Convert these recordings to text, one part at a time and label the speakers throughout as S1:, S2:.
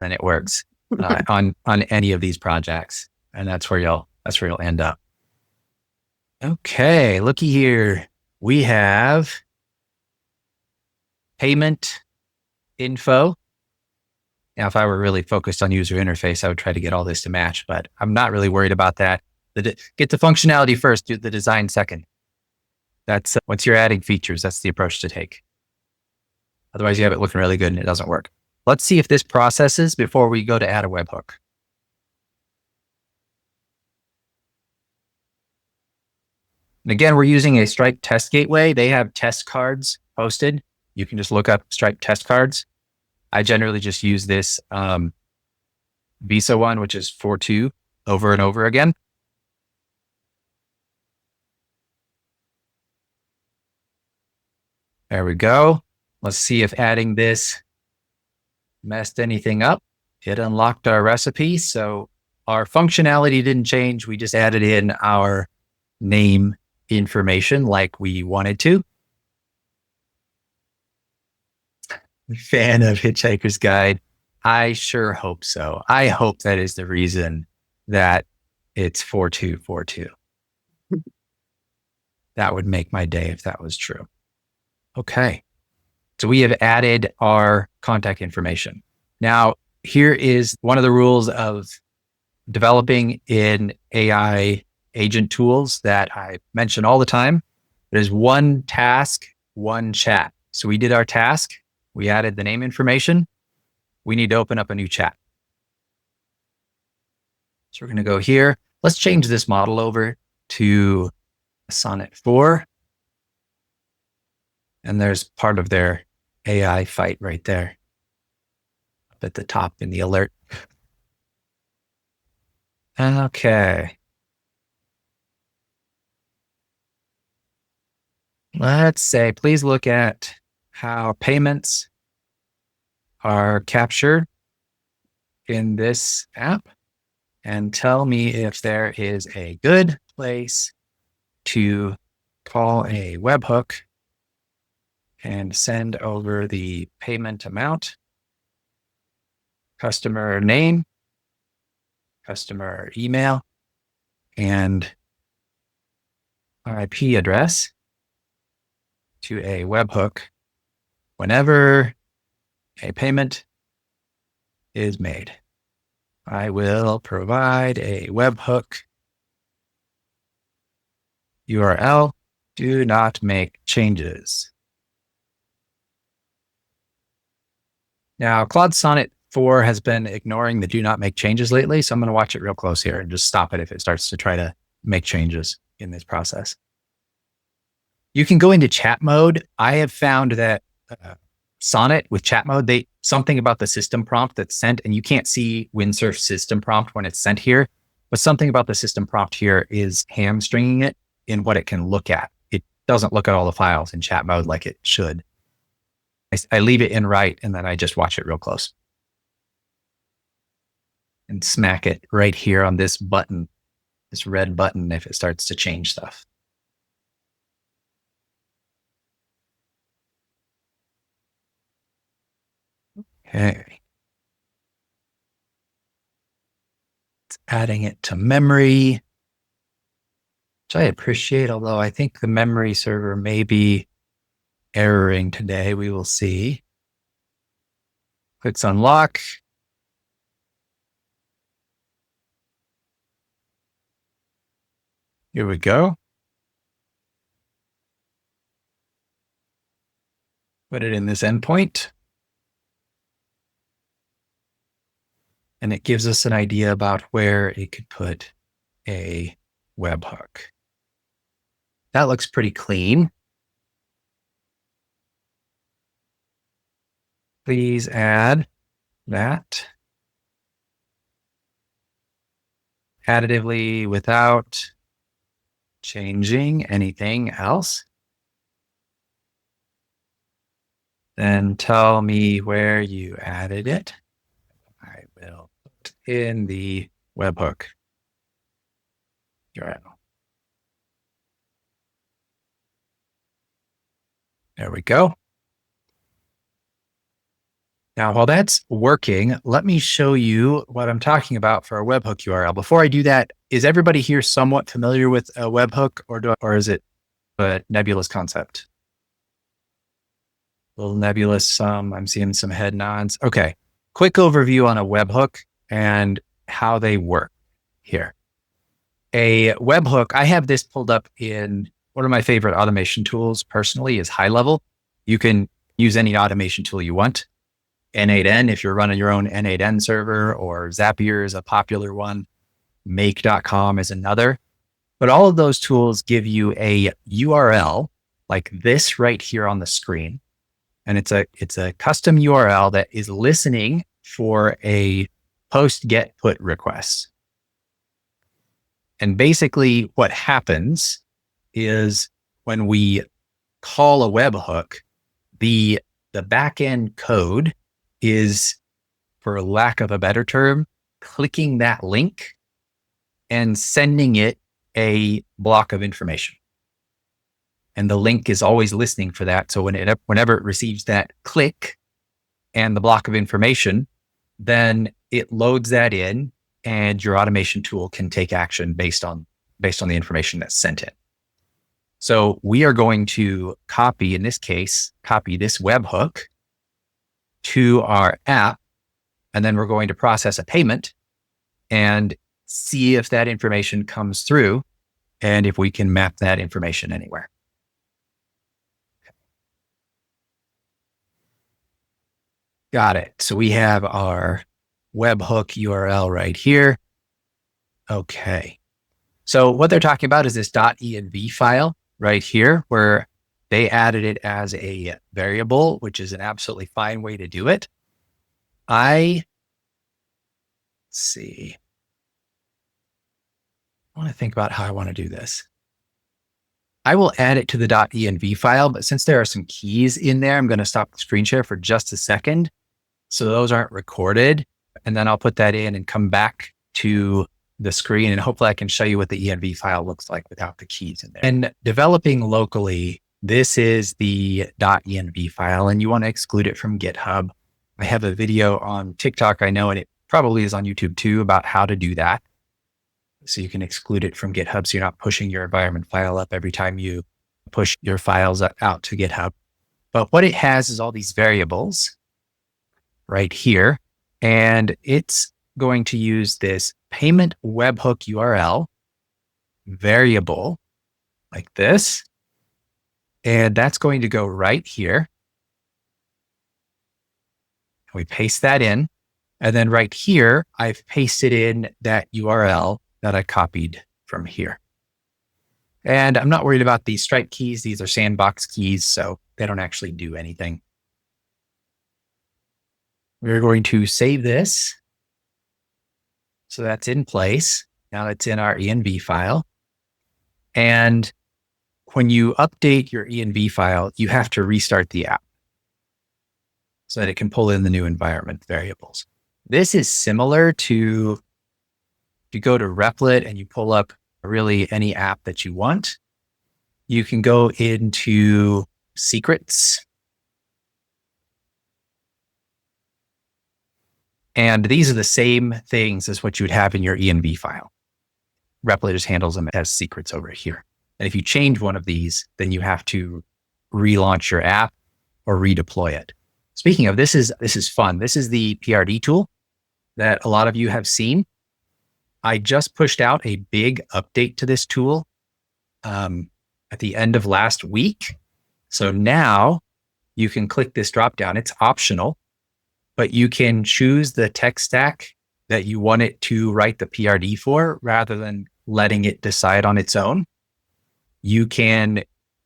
S1: then it works on any of these projects, and that's where you'll end up. Okay, looky here. We have payment info. Now, if I were really focused on user interface, I would try to get all this to match, but I'm not really worried about that. Get the functionality first, do the design second. That's once you're adding features, that's the approach to take. Otherwise, you have it looking really good and it doesn't work. Let's see if this processes before we go to add a webhook. And again, we're using a Stripe test gateway. They have test cards posted. You can just look up Stripe test cards. I generally just use this Visa one, which is 4.2 over and over again. There we go. Let's see if adding this messed anything up. It unlocked our recipe. So our functionality didn't change. We just added in our name information like we wanted to. Fan of Hitchhiker's Guide. I sure hope so. I hope that is the reason that it's 4.2.4.2. That would make my day if that was true. Okay. So we have added our contact information. Now, here is one of the rules of developing in AI agent tools that I mention all the time. There's one task, one chat. So we did our task. We added the name information. We need to open up a new chat. So we're going to go here. Let's change this model over to Sonnet 4. And there's part of their AI fight right there up at the top in the alert. Okay. Let's say, please look at how payments are captured in this app and tell me if there is a good place to call a webhook and send over the payment amount, customer name, customer email, and IP address to a webhook whenever a payment is made. I will provide a webhook URL. Do not make changes. Now, Claude Sonnet 4 has been ignoring the do not make changes lately, so I'm going to watch it real close here and just stop it if it starts to try to make changes in this process. You can go into chat mode. I have found that Sonnet with chat mode, something about the system prompt that's sent, and you can't see Windsurf's system prompt when it's sent here, but something about the system prompt here is hamstringing it in what it can look at. It doesn't look at all the files in chat mode like it should. I leave it in right, and then I just watch it real close. And smack it right here on this button, this red button, if it starts to change stuff. Okay. It's adding it to memory, which I appreciate, although I think the memory server may be erroring today. We will see. Clicks unlock. Here we go. Put it in this endpoint. And it gives us an idea about where it could put a webhook. That looks pretty clean. Please add that additively without changing anything else. Then tell me where you added it. I will put in the webhook URL. There we go. Now, while that's working, let me show you what I'm talking about for a webhook URL. Before I do that, is everybody here somewhat familiar with a webhook, or is it a nebulous concept? A little nebulous. I'm seeing some head nods. Okay. Quick overview on a webhook and how they work here. A webhook, I have this pulled up in one of my favorite automation tools personally is High Level. You can use any automation tool you want. N8N, if you're running your own N8N server, or Zapier is a popular one. Make.com is another. But all of those tools give you a URL like this right here on the screen. And it's a custom URL that is listening for a post get put request. And basically what happens is when we call a webhook, the backend code is, for lack of a better term, clicking that link and sending it a block of information. And the link is always listening for that. So whenever it receives that click and the block of information, then it loads that in and your automation tool can take action based on the information that's sent in. So we are going to copy this webhook to our app, and then we're going to process a payment and see if that information comes through and if we can map that information anywhere. Got it. So we have our webhook URL right here. Okay. So what they're talking about is this .env file right here, where they added it as a variable, which is an absolutely fine way to do it. Let's see. I want to think about how I want to do this. I will add it to the .env file, but since there are some keys in there, I'm going to stop the screen share for just a second. So those aren't recorded. And then I'll put that in and come back to the screen, and hopefully I can show you what the env file looks like without the keys in there. And developing locally, this is the .env file, and you want to exclude it from GitHub. I have a video on TikTok, I know, and it probably is on YouTube too, about how to do that. So you can exclude it from GitHub so you're not pushing your environment file up every time you push your files out to GitHub. But what it has is all these variables right here, and it's going to use this payment webhook URL variable like this. And that's going to go right here. We paste that in. And then right here, I've pasted in that URL that I copied from here. And I'm not worried about these Stripe keys. These are sandbox keys, so they don't actually do anything. We're going to save this. So that's in place. Now it's in our env file. And when you update your env file, you have to restart the app so that it can pull in the new environment variables. This is similar to, if you go to Replit and you pull up really any app that you want, you can go into secrets. And these are the same things as what you would have in your env file. Replit just handles them as secrets over here. And if you change one of these, then you have to relaunch your app or redeploy it. Speaking of, this is fun. This is the PRD tool that a lot of you have seen. I just pushed out a big update to this tool at the end of last week. So now you can click this dropdown. It's optional, but you can choose the tech stack that you want it to write the PRD for rather than letting it decide on its own. You can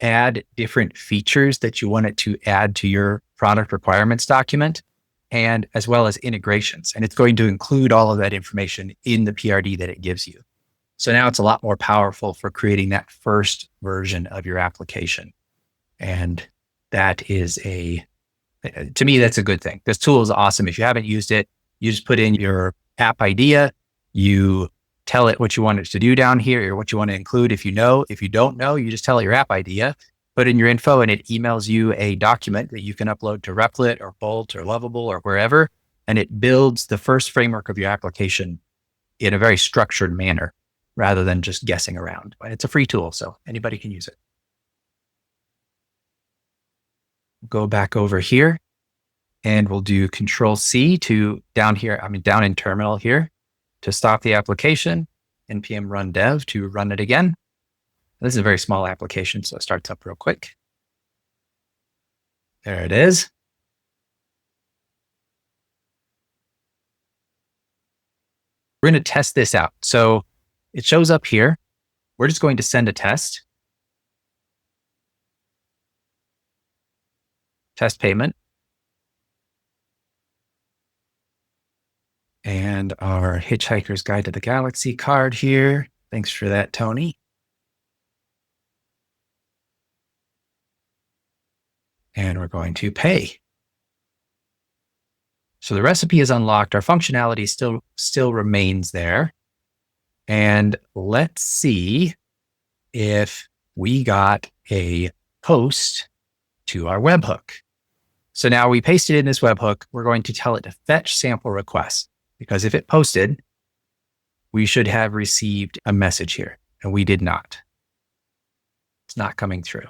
S1: add different features that you want it to add to your product requirements document, and as well as integrations. And it's going to include all of that information in the PRD that it gives you. So now it's a lot more powerful for creating that first version of your application. And that is to me, that's a good thing. This tool is awesome. If you haven't used it, you just put in your app idea, you tell it what you want it to do down here or what you want to include. If you don't know, you just tell it your app idea, put in your info and it emails you a document that you can upload to Replit or Bolt or Lovable or wherever. And it builds the first framework of your application in a very structured manner rather than just guessing around. It's a free tool, so anybody can use it. Go back over here and we'll do Control C to down in terminal here to stop the application, npm run dev to run it again. This is a very small application, so it starts up real quick. There it is. We're going to test this out. So it shows up here. We're just going to send a test. Test payment. And our Hitchhiker's Guide to the Galaxy card here. Thanks for that, Tony. And we're going to pay. So the recipe is unlocked. Our functionality still remains there. And let's see if we got a post to our webhook. So now we pasted in this webhook. We're going to tell it to fetch sample requests, because if it posted, we should have received a message here, and we did not. It's not coming through.